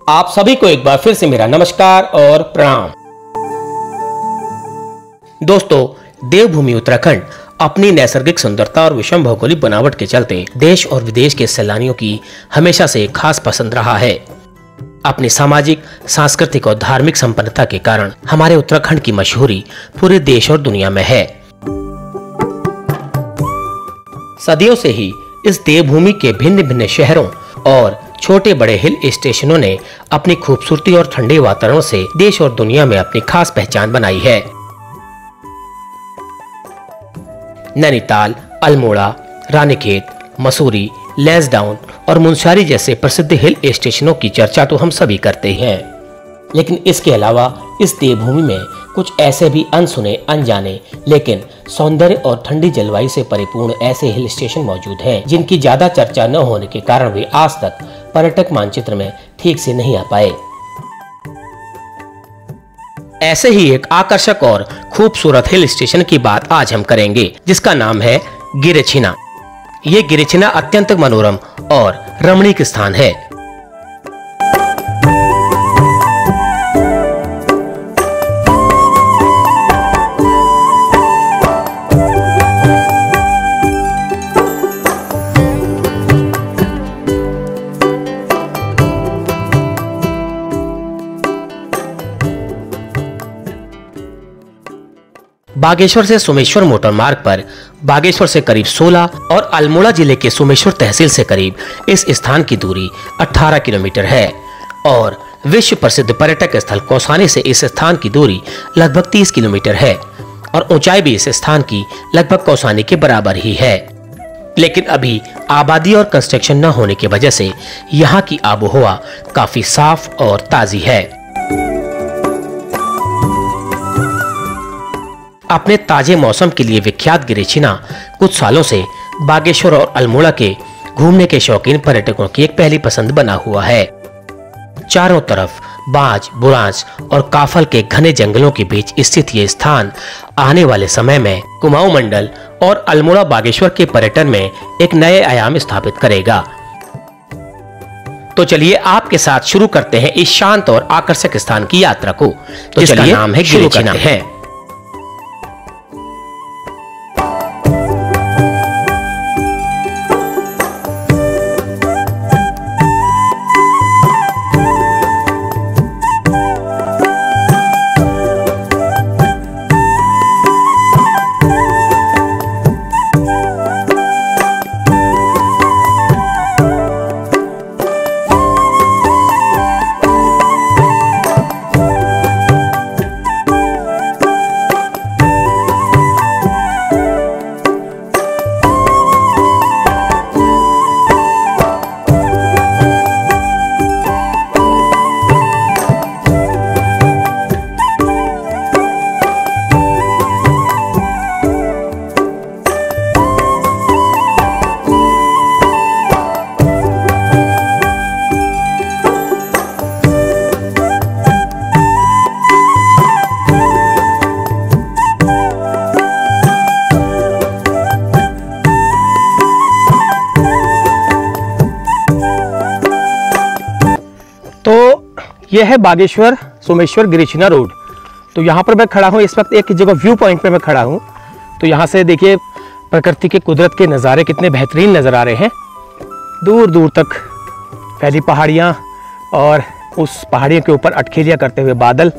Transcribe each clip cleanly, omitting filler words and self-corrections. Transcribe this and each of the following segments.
आप सभी को एक बार फिर से मेरा नमस्कार और प्रणाम। दोस्तों, देवभूमि उत्तराखंड अपनी नैसर्गिक सुंदरता और विषम भौगोलिक बनावट के चलते देश और विदेश के सैलानियों की हमेशा से खास पसंद रहा है। अपनी सामाजिक, सांस्कृतिक और धार्मिक संपन्नता के कारण हमारे उत्तराखंड की मशहूरी पूरे देश और दुनिया में है। सदियों से ही इस देवभूमि के भिन्न भिन्न शहरों और छोटे बड़े हिल स्टेशनों ने अपनी खूबसूरती और ठंडे वातावरण से देश और दुनिया में अपनी खास पहचान बनाई है। नैनीताल, अल्मोड़ा, रानीखेत, मसूरी, लैंसडाउन और मुनस्यारी जैसे प्रसिद्ध हिल स्टेशनों की चर्चा तो हम सभी करते हैं, लेकिन इसके अलावा इस देवभूमि में कुछ ऐसे भी अनसुने, अनजाने लेकिन सौंदर्य और ठंडी जलवायु से परिपूर्ण ऐसे हिल स्टेशन मौजूद हैं जिनकी ज्यादा चर्चा न होने के कारण वे आज तक पर्यटक मानचित्र में ठीक से नहीं आ पाए। ऐसे ही एक आकर्षक और खूबसूरत हिल स्टेशन की बात आज हम करेंगे, जिसका नाम है गिरेछिना। ये गिरेछिना अत्यंत मनोरम और रमणीक स्थान है। बागेश्वर से सोमेश्वर मोटर मार्ग पर बागेश्वर से करीब 16 और अल्मोड़ा जिले के सोमेश्वर तहसील से करीब इस स्थान की दूरी 18 किलोमीटर है और विश्व प्रसिद्ध पर्यटक स्थल कौसानी से इस स्थान की दूरी लगभग 30 किलोमीटर है और ऊंचाई भी इस स्थान की लगभग कौसानी के बराबर ही है। लेकिन अभी आबादी और कंस्ट्रक्शन न होने की वजह से यहाँ की आबोहवा काफी साफ और ताजी है। अपने ताजे मौसम के लिए विख्यात गिरेछिना कुछ सालों से बागेश्वर और अल्मोड़ा के घूमने के शौकीन पर्यटकों की एक पहली पसंद बना हुआ है। चारों तरफ बांज, बुरांस और काफल के घने जंगलों के बीच स्थित ये स्थान आने वाले समय में कुमाऊं मंडल और अल्मोड़ा बागेश्वर के पर्यटन में एक नए आयाम स्थापित करेगा। तो चलिए आपके साथ शुरू करते हैं इस शांत और आकर्षक स्थान की यात्रा को, जिसका नाम है गिरेछिना है। यह है बागेश्वर सोमेश्वर गिरेछिना रोड। तो यहाँ पर मैं खड़ा हूँ इस वक्त एक जगह व्यू पॉइंट पे मैं खड़ा हूँ। तो यहाँ से देखिए प्रकृति के, कुदरत के नज़ारे कितने बेहतरीन नज़र आ रहे हैं। दूर दूर तक फैली पहाड़ियाँ और उस पहाड़ियों के ऊपर अटखेलियाँ करते हुए बादल,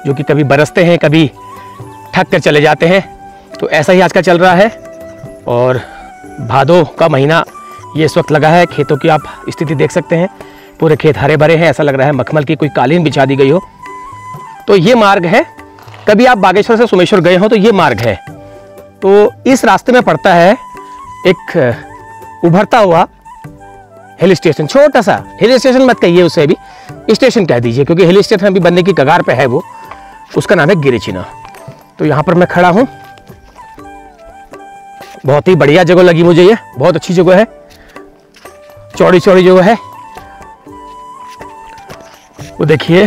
जो कि कभी बरसते हैं कभी ठक कर चले जाते हैं। तो ऐसा ही आजकल चल रहा है और भादों का महीना ये इस वक्त लगा है। खेतों की आप स्थिति देख सकते हैं, पूरे खेत हरे भरे हैं, ऐसा लग रहा है मखमल की कोई कालीन बिछा दी गई हो। तो ये मार्ग है, कभी आप बागेश्वर से सोमेश्वर गए हो तो ये मार्ग है। तो इस रास्ते में पड़ता है एक उभरता हुआ हिल स्टेशन, छोटा सा हिल स्टेशन मत कहिए उसे, भी स्टेशन कह दीजिए, क्योंकि हिल स्टेशन अभी बनने की कगार पे है वो। उसका नाम है गिरेछिना। तो यहाँ पर मैं खड़ा हूँ, बहुत ही बढ़िया जगह लगी मुझे, ये बहुत अच्छी जगह है, चौड़ी चौड़ी जगह है। वो देखिए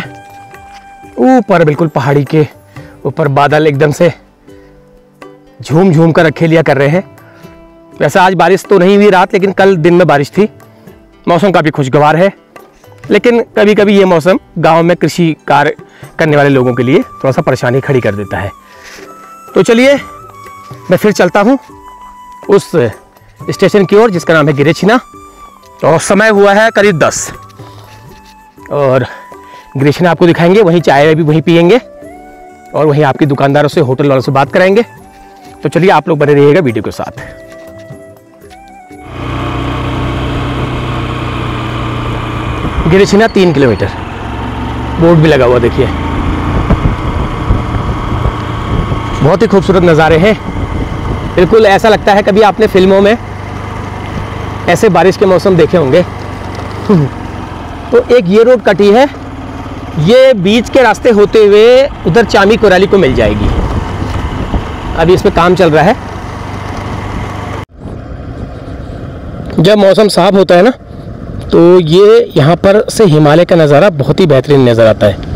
ऊपर बिल्कुल पहाड़ी के ऊपर बादल एकदम से झूम झूम कर अखेलिया कर रहे हैं। वैसे आज बारिश तो नहीं हुई रात, लेकिन कल दिन में बारिश थी। मौसम काफ़ी खुशगवार है। लेकिन कभी कभी ये मौसम गांव में कृषि कार्य करने वाले लोगों के लिए थोड़ा सा परेशानी खड़ी कर देता है। तो चलिए मैं फिर चलता हूँ उस स्टेशन की ओर जिसका नाम है गिरेछिना। और समय हुआ है करीब 10 और गिरेछिना आपको दिखाएंगे, वहीं चाय भी वहीं पियेंगे और वहीं आपकी दुकानदारों से, होटल वालों से बात कराएंगे। तो चलिए आप लोग बने रहिएगा वीडियो के साथ। गिरेछिना 3 किलोमीटर, बोर्ड भी लगा हुआ देखिए। बहुत ही खूबसूरत नज़ारे हैं, बिल्कुल ऐसा लगता है कभी आपने फिल्मों में ऐसे बारिश के मौसम देखे होंगे। तो एक ये रोड कटी है, ये बीच के रास्ते होते हुए उधर चामी कोराली को मिल जाएगी। अभी इस पे काम चल रहा है। जब मौसम साफ होता है ना तो ये यहाँ पर से हिमालय का नज़ारा बहुत ही बेहतरीन नज़र आता है।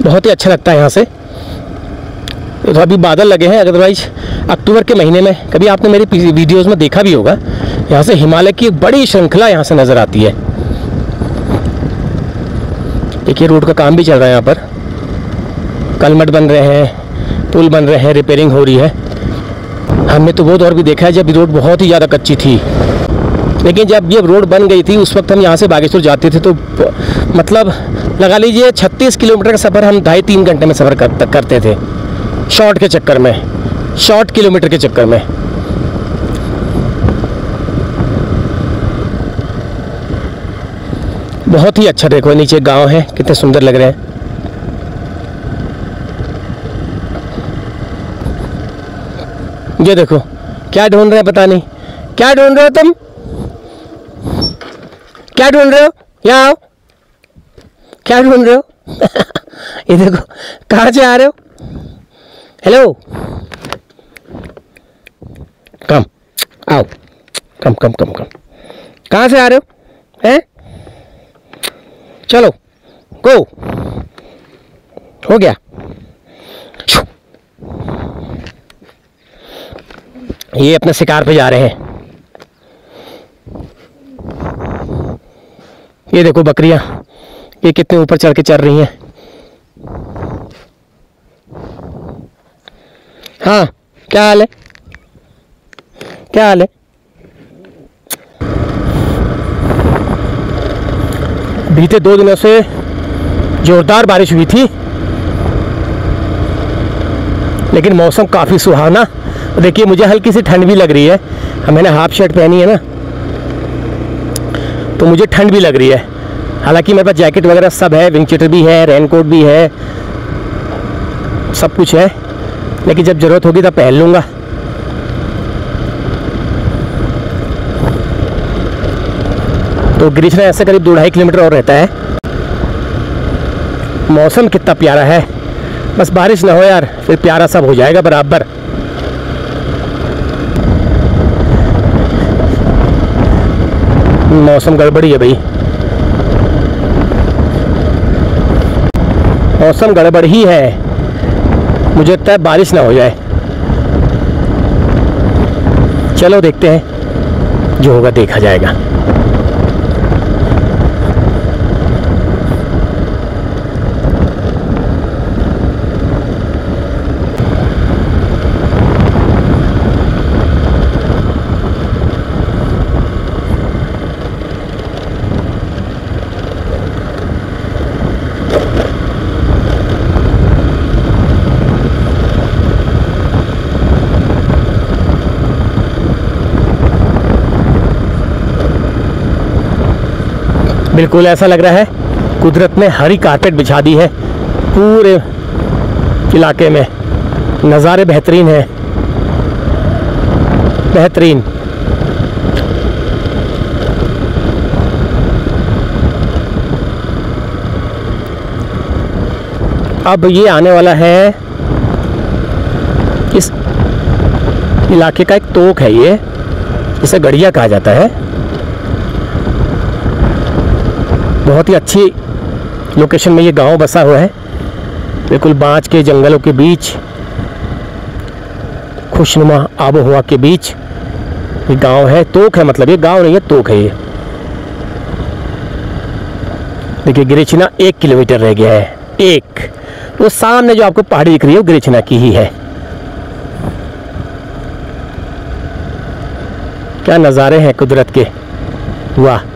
बहुत ही अच्छा लगता है यहाँ से। तो अभी बादल लगे हैं, अदरवाइज अक्टूबर के महीने में कभी आपने मेरी वीडियोस में देखा भी होगा, यहाँ से हिमालय की एक बड़ी श्रृंखला यहाँ से नज़र आती है। देखिए रोड का काम भी चल रहा है, यहाँ पर कलमट बन रहे हैं, पुल बन रहे हैं, रिपेयरिंग हो रही है। हमने तो वो दौर भी देखा है जब रोड बहुत ही ज़्यादा कच्ची थी, लेकिन जब ये रोड बन गई थी उस वक्त हम यहाँ से बागेश्वर जाते थे तो मतलब लगा लीजिए 36 किलोमीटर का सफ़र हम 2.5-3 घंटे में सफ़र करते थे, शॉर्ट के चक्कर में, शॉर्ट किलोमीटर के चक्कर में। बहुत ही अच्छा, देखो नीचे गांव है, कितने सुंदर लग रहे हैं। ये देखो क्या ढूंढ रहे हैं, पता नहीं क्या ढूंढ रहे हो तुम, क्या ढूंढ रहे हो, यहाँ आओ, क्या ढूंढ रहे हो? ये देखो कहाँ से आ रहे हो? हेलो, कम आओ, कम कम कम कम, कहाँ से आ रहे हो? हैं? चलो गो, हो गया। ये अपने शिकार पे जा रहे हैं। ये देखो बकरियां, ये कितने ऊपर चढ़ के चल रही हैं। हाँ क्या हाल है, क्या हाल है? बीते 2 दिनों से जोरदार बारिश हुई थी, लेकिन मौसम काफ़ी सुहावना। देखिए मुझे हल्की सी ठंड भी लग रही है, मैंने हाफ शर्ट पहनी है ना तो मुझे ठंड भी लग रही है। हालांकि मेरे पास जैकेट वगैरह सब है, विंग चीटर भी है, रेनकोट भी है, सब कुछ है, लेकिन जब ज़रूरत होगी तब पहन लूँगा। तो गिरेछिना ऐसे करीब 2-2.5 किलोमीटर और रहता है। मौसम कितना प्यारा है, बस बारिश ना हो यार, फिर प्यारा सब हो जाएगा बराबर। मौसम गड़बड़ी है भाई, मौसम गड़बड़ ही है, मुझे लगता है बारिश ना हो जाए। चलो देखते हैं, जो होगा देखा जाएगा। बिल्कुल ऐसा लग रहा है कुदरत ने हरी कारपेट बिछा दी है पूरे इलाके में। नज़ारे बेहतरीन हैं, बेहतरीन। अब ये आने वाला है, इस इलाके का एक तोक है, ये इसे गड़िया कहा जाता है। बहुत ही अच्छी लोकेशन में ये गांव बसा हुआ है। बिल्कुल बांज के जंगलों के बीच, खुशनुमा आबो हवा के बीच ये गांव है। तोक है, मतलब ये गांव नहीं है, तोक है ये। देखिए गिरिछिना 1 किलोमीटर रह गया है, 1। वो सामने जो आपको पहाड़ी दिख रही है वो गिरिछिना की ही है। क्या नज़ारे हैं कुदरत के, वाह।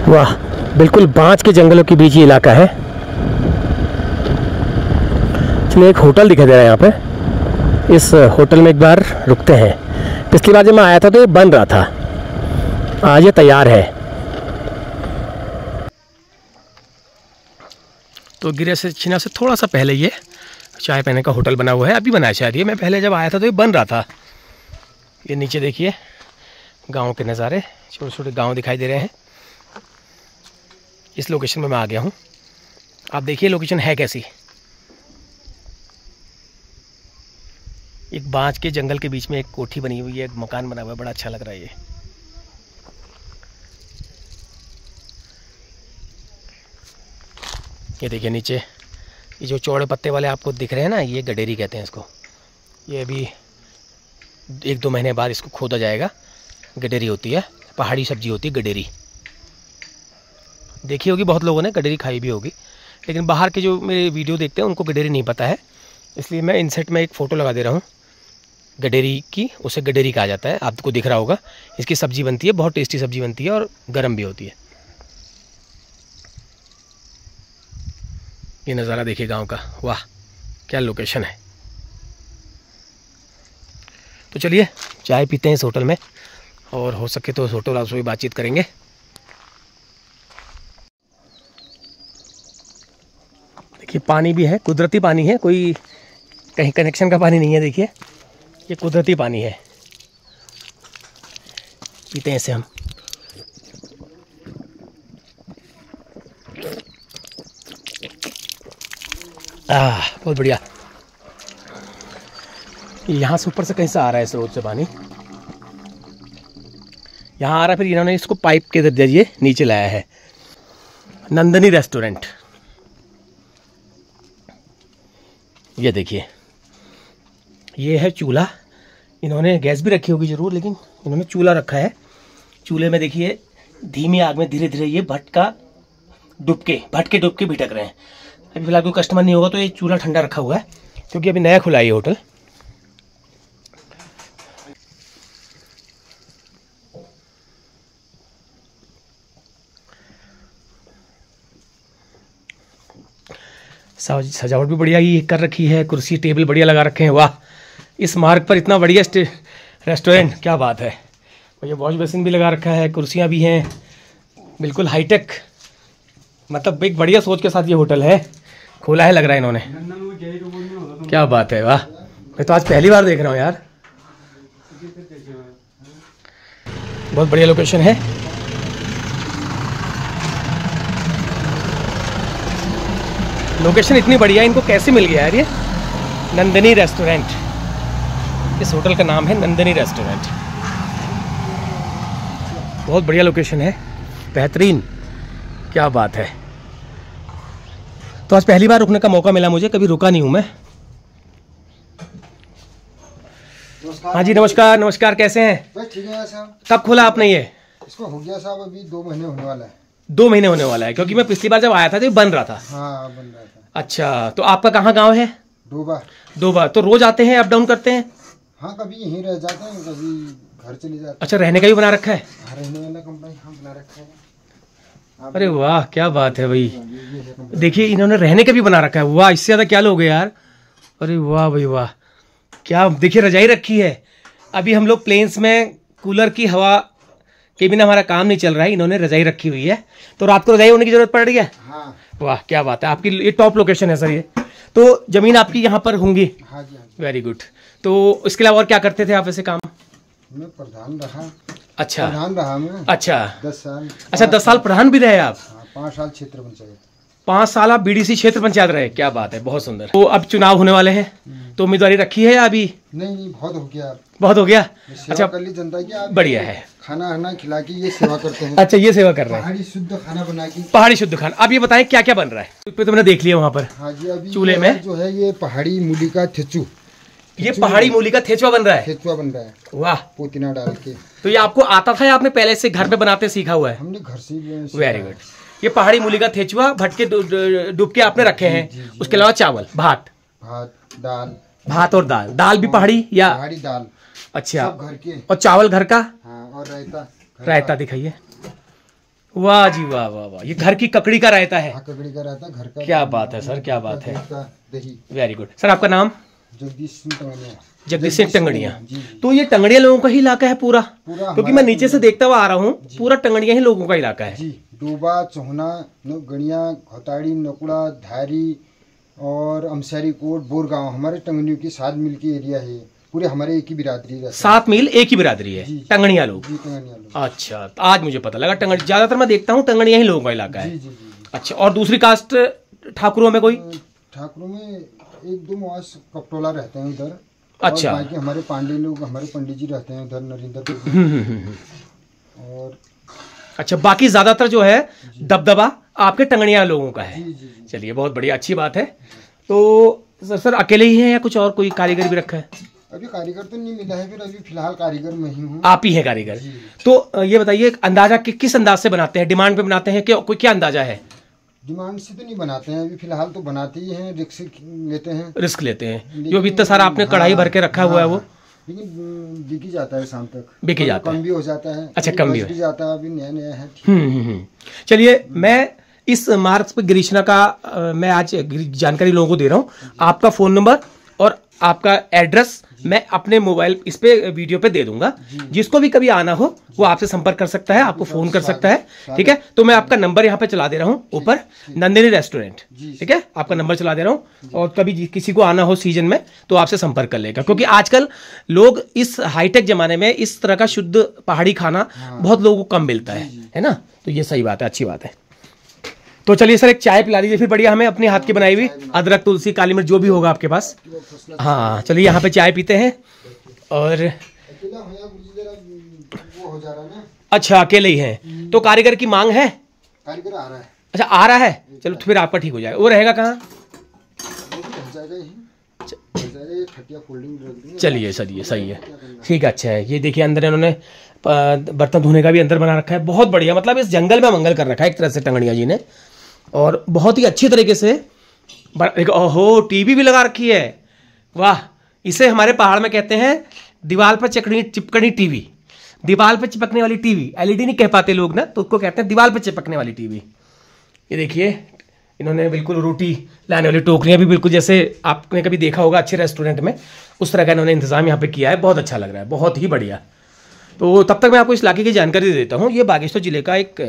वाह, बिल्कुल बांज के जंगलों के बीच ये इलाका है। चलिए एक होटल दिखाई दे रहा है यहाँ पे, इस होटल में एक बार रुकते हैं। पिछली बार जब मैं आया था तो ये बन रहा था, आज ये तैयार है। तो गिरिछिना से थोड़ा सा पहले ये चाय पीने का होटल बना हुआ है, अभी बना है शायद ये। मैं पहले जब आया था तो ये बन रहा था। ये नीचे देखिए गाँव के नज़ारे, छोटे छोटे गाँव दिखाई दे रहे हैं। इस लोकेशन में मैं आ गया हूँ, आप देखिए लोकेशन है कैसी। एक बांज के जंगल के बीच में एक कोठी बनी हुई है, एक मकान बना हुआ है, बड़ा अच्छा लग रहा है ये देखिए नीचे ये जो चौड़े पत्ते वाले आपको दिख रहे हैं ना, ये गडेरी कहते हैं इसको। ये अभी 1-2 महीने बाद इसको खोदा जाएगा। गडेरी होती है, पहाड़ी सब्जी होती है गडेरी। देखी होगी बहुत लोगों ने, गडेरी खाई भी होगी, लेकिन बाहर के जो मेरे वीडियो देखते हैं उनको गडेरी नहीं पता है। इसलिए मैं इनसेट में एक फ़ोटो लगा दे रहा हूँ गडेरी की, उसे गडेरी कहा जाता है। आपको दिख रहा होगा, इसकी सब्ज़ी बनती है, बहुत टेस्टी सब्ज़ी बनती है और गर्म भी होती है। ये नज़ारा देखिए गांव का, वाह क्या लोकेशन है। तो चलिए चाय पीते हैं इस होटल में, और हो सके तो इस होटल वालों से भी बातचीत करेंगे। देखिए पानी भी है, कुदरती पानी है, कोई कहीं कनेक्शन का पानी नहीं है। देखिए ये कुदरती पानी है, पीते हैं इसे हम। बहुत बढ़िया। यहाँ से ऊपर से कहीं से आ रहा है स्रोत से पानी, यहाँ आ रहा है, फिर इन्होंने इसको पाइप के जरिए नीचे लाया है। नंदनी रेस्टोरेंट, ये देखिए ये है चूल्हा। इन्होंने गैस भी रखी होगी ज़रूर, लेकिन इन्होंने चूल्हा रखा है। चूल्हे में देखिए धीमी आग में धीरे धीरे ये भट के डुबके भिटक रहे हैं। अभी फिलहाल कोई कस्टमर नहीं होगा तो ये चूल्हा ठंडा रखा हुआ है, क्योंकि अभी नया खुला है ये होटल। सजावट भी बढ़िया ही कर रखी है, कुर्सी टेबल बढ़िया लगा रखे हैं। वाह, इस मार्ग पर इतना बढ़िया रेस्टोरेंट, क्या बात है। और ये वॉश बेसिन भी लगा रखा है, कुर्सियाँ भी हैं, बिल्कुल हाईटेक। मतलब एक बढ़िया सोच के साथ ये होटल है, खोला है लग रहा है इन्होंने। क्या बात है, वाह। मैं तो आज पहली बार देख रहा हूँ यार, बहुत बढ़िया लोकेशन है। लोकेशन इतनी बढ़िया, इनको कैसे मिल गया यार ये नंदनी रेस्टोरेंट। इस होटल का नाम है नंदनी रेस्टोरेंट। बहुत बढ़िया लोकेशन है, बेहतरीन, क्या बात है। तो आज पहली बार रुकने का मौका मिला मुझे, कभी रुका नहीं हूँ मैं। हाँ जी नमस्कार। नमस्कार, कैसे हैं? ठीक है साहब। कब खोला आपने ये? इसको हो गया साहब अभी 2 महीने होने वाला है। 2 महीने होने वाला है, क्योंकि मैं पिछली बार जब आया था तो ये बन रहा था। हाँ बन रहा था। अच्छा, तो आपका कहाँ गांव है? डोबा। तो रोज आते हैं, अप डाउन करते हैं? हाँ, कभी यहीं रह जाते हैं, कभी घर चले जाते हैं। अच्छा, रहने का भी बना रखा है? रहने वाला कमरा हम बना रखा है। अरे वाह, क्या बात है भाई। देखिए इन्होंने रहने का भी बना रखा है, वाह, इससे ज़्यादा क्या लोगे यार। अरे वाह भाई वाह, क्या। देखिए रजाई रखी है, अभी हम लोग प्लेन्स में कूलर की हवा के बिना हमारा काम नहीं चल रहा है। इन्होंने रजाई रखी हुई है, तो रात को रजाई होने की जरूरत पड़ रही है। हाँ। वाह क्या बात है, आपकी ये टॉप लोकेशन है सर। ये तो जमीन आपकी यहाँ पर होंगी। हाँ जी, हाँ जी। Very good. तो इसके अलावा और क्या करते थे आप ऐसे काम? मैं प्रधान रहा। अच्छा, प्रधान रहा मैं। अच्छा 10 साल। अच्छा, 10 साल प्रधान भी रहे आप? हाँ, 5 साल क्षेत्र पंचायत। 5 साल आप बीडीसी क्षेत्र पंचायत रहे। क्या बात है, बहुत सुंदर। तो अब चुनाव होने वाले हैं, तो उम्मीदवारी रखी है या अभी? नहीं, बहुत हो गया। बहुत हो गया। सेवा अच्छा, कर ली जनता की। आप बढ़िया है। खाना आना खिला के ये सेवा करते हैं। अच्छा, ये सेवा कर रहे हैं। पहाड़ी शुद्ध खाना बना के। पहाड़ी शुद्ध खाना। अब ये बताएं क्या क्या बन रहा है? तो मैंने देख लिया वहाँ पर। हाँ जी, अभी चूल्हे में जो है ये पहाड़ी मूली का थेचू। ये पहाड़ी मूली का थेचुआ बन रहा है। थेचुआ बन रहा है। वाह, पुदीना डाल के। तो ये आपको आता था या आपने पहले से घर पे बनाते सीखा हुआ है? हमने घर से ही। Very good. ये पहाड़ी मूली का थेचुआ भटके डूब के आपने रखे हैं। उसके अलावा चावल, भात, दाल। भात और दाल। दाल भी पहाड़ी या? पहाड़ी दाल। अच्छा, सब घर के। और चावल घर का? हाँ, और रायता। रायता दिखाइए। वाह जी वाह वाह वाह, ये घर की ककड़ी का रायता है। हाँ, ककड़ी का रायता घर का। क्या बात है सर, क्या बात है। दही। Very good. सर आपका नाम? जगदीश सिंह टंगड़िया। जगदीश सिंह टंगड़िया। जी। तो ये टंगड़िया लोगों का ही इलाका है पूरा? क्योंकि मैं हमारा नीचे से देखता हुआ आ रहा हूँ, पूरा टंगड़िया ही लोगों का इलाका है। जी। डूबा, चोहना, गणिया, घोताड़ी, नकुड़ा, धारी और अमसारी कोट, बोरगांव, हमारे टंगड़ियों की 7 मील की एरिया है। पूरे हमारे एक ही बिरादरी है। 7 मील एक ही बिरादरी है, टंगड़िया लोग। जी, टंगड़िया लोग। अच्छा, तो आज मुझे पता लगा। टंगड़ी ज्यादातर मैं देखता हूँ टंगड़िया ही लोगों का इलाका है। जी जी जी। अच्छा, और दूसरी कास्ट ठाकुरों में कोई? ठाकुरों में 1-2 मवास कपटोला रहते हैं उधर। अच्छा। और बाकी हमारे पांडे लोग, हमारे पंडित जी रहते हैं उधर नरेंद्र। और अच्छा, बाकी ज्यादातर जो है दबदबा आपके टंगड़िया लोगों का है। जी जी जी। चलिए, बहुत बढ़िया, अच्छी बात है। तो सर अकेले ही हैं या कुछ और कोई कारीगर भी रखा है? अभी कारीगर तो नहीं मिला है, फिर अभी फिलहाल कारीगर मैं ही हूँ। आप ही हैं कारीगर? तो ये बताइए, अंदाजा किस अंदाज से बनाते हैं? डिमांड पे बनाते हैं क्या? कोई क्या अंदाजा है? डिमांड से तो नहीं बनाते हैं अभी फिलहाल, तो बनाते ही हैं, रिस्क लेते हैं। रिस्क लेते हैं, जो अभी इतना सारा आपने कढ़ाई भर के रखा हुआ है वो? लेकिन बिकी जाता है शाम तक। बिकी जाता है, कम भी हो जाता है। अच्छा, कम भी हो जाता है, अभी नया नया है। चलिए, मैं इस मार्ग पे गिरीशना का मैं आज जानकारी लोगों को दे रहा हूँ। आपका फोन नंबर और आपका एड्रेस मैं अपने मोबाइल इस पे वीडियो पे दे दूंगा। जिसको भी कभी आना हो वो आपसे संपर्क कर सकता है, आपको फोन कर सकता है। ठीक है, तो मैं आपका नंबर यहाँ पे चला दे रहा हूँ ऊपर, नंदिनी रेस्टोरेंट। ठीक है, आपका नंबर चला दे रहा हूँ, और कभी किसी को आना हो सीजन में तो आपसे संपर्क कर लेगा। क्योंकि आजकल लोग इस हाईटेक जमाने में इस तरह का शुद्ध पहाड़ी खाना बहुत लोगों को कम मिलता है ना। तो ये सही बात है, अच्छी बात है। तो चलिए सर, एक चाय पिला दीजिए फिर बढ़िया, हमें अपने हाथ की बनाई हुई, अदरक, तुलसी, काली मिर्च, जो भी होगा आपके पास। हाँ, चलिए यहाँ पे चाय पीते हैं। और अच्छा, अकेले ही हैं, तो कारीगर की मांग है? कारीगर आ रहा है। अच्छा, आ रहा है, चलो तो फिर आपका ठीक हो जाएगा। वो रहेगा कहाँ? चलिए चलिए, सही है, ठीक है, अच्छा है। ये देखिए, अंदर इन्होंने बर्तन धोने का भी अंदर बना रखा है, बहुत बढ़िया। मतलब इस जंगल में मंगल कर रखा है एक तरह से टंगड़िया जी ने, और बहुत ही अच्छी तरीके से। ओहो, टीवी भी लगा रखी है, वाह। इसे हमारे पहाड़ में कहते हैं दीवार पर चिपकनी टीवी। दीवार पर चिपकने वाली टीवी, एलईडी नहीं कह पाते लोग ना, तो उसको कहते हैं दीवार पर चिपकने वाली टीवी। ये देखिए, इन्होंने बिल्कुल रोटी लाने वाली टोकरियाँ भी बिल्कुल जैसे आपने कभी देखा होगा अच्छे रेस्टोरेंट में, उस तरह का इन्होंने इंतजाम यहाँ पे किया है। बहुत अच्छा लग रहा है, बहुत ही बढ़िया। तो तब तक मैं आपको इस इलाके की जानकारी दे देता हूँ। ये बागेश्वर जिले का एक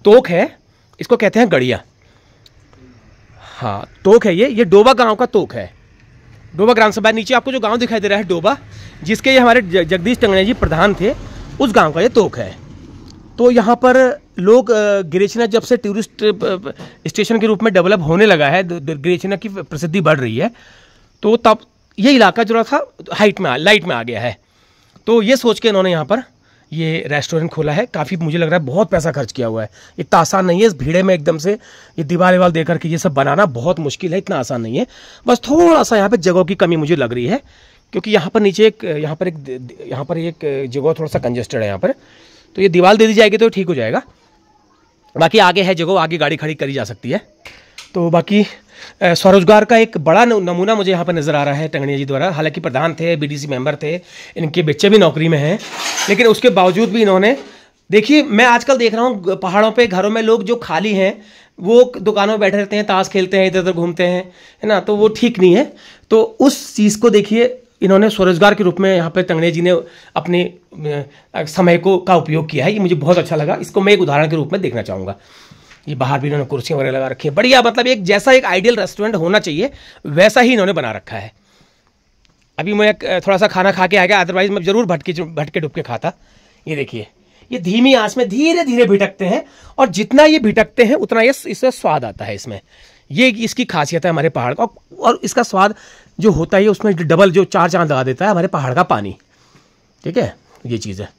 तोक है, इसको कहते हैं गड़िया। हाँ, तोक है ये डोबा गांव का तोक है। डोबा ग्राम सभा, नीचे आपको जो गांव दिखाई दे रहा है डोबा, जिसके ये हमारे जगदीश टंगड़िया जी प्रधान थे, उस गांव का ये तोक है। तो यहाँ पर लोग गिरिचना जब से टूरिस्ट स्टेशन के रूप में डेवलप होने लगा है, गिरिचना की प्रसिद्धि बढ़ रही है, तो तब ये इलाका जो था लाइट में आ गया है। तो ये सोच के इन्होंने यहाँ पर ये रेस्टोरेंट खोला है। काफ़ी मुझे लग रहा है बहुत पैसा खर्च किया हुआ है, इतना आसान नहीं है इस भीड़े में एकदम से ये दीवार दे करके ये सब बनाना बहुत मुश्किल है, इतना आसान नहीं है। बस थोड़ा सा यहाँ पे जगह की कमी मुझे लग रही है, क्योंकि यहाँ पर नीचे यहाँ पर एक जगह थोड़ा सा कंजेस्टेड है यहाँ पर। तो ये दीवार दे दी जाएगी तो ठीक हो जाएगा। बाकी आगे है जगह, आगे गाड़ी खड़ी करी जा सकती है। तो बाकी स्वरोजगार का एक बड़ा नमूना मुझे यहाँ पर नज़र आ रहा है टंगड़िया जी द्वारा। हालांकि प्रधान थे, बीडीसी मेंबर थे, इनके बच्चे भी नौकरी में हैं, लेकिन उसके बावजूद भी इन्होंने, देखिए मैं आजकल देख रहा हूँ पहाड़ों पे घरों में लोग जो खाली हैं वो दुकानों में बैठे रहते हैं, ताश खेलते हैं, इधर उधर घूमते हैं, है ना, तो वो ठीक नहीं है। तो उस चीज़ को देखिए, इन्होंने स्वरोजगार के रूप में यहाँ पे टंगने जी ने अपने समय को का उपयोग किया है। ये मुझे बहुत अच्छा लगा, इसको मैं एक उदाहरण के रूप में देखना चाहूँगा। ये बाहर भी इन्होंने कुर्सियाँ वगैरह लगा रखी है, बढ़िया, मतलब एक जैसा एक आइडियल रेस्टोरेंट होना चाहिए वैसा ही इन्होंने बना रखा है। अभी मैं थोड़ा सा खाना खा के आ गया, अदरवाइज मैं ज़रूर भटके डुबके खाता। ये देखिए, ये धीमी आंच में धीरे धीरे भिटकते हैं, और जितना ये भिटकते हैं उतना ये इससे स्वाद आता है इसमें। ये इसकी खासियत है हमारे पहाड़ का, और इसका स्वाद जो होता है उसमें डबल जो 4 चांद लगा देता है हमारे पहाड़ का पानी। ठीक है, ये चीज़ है।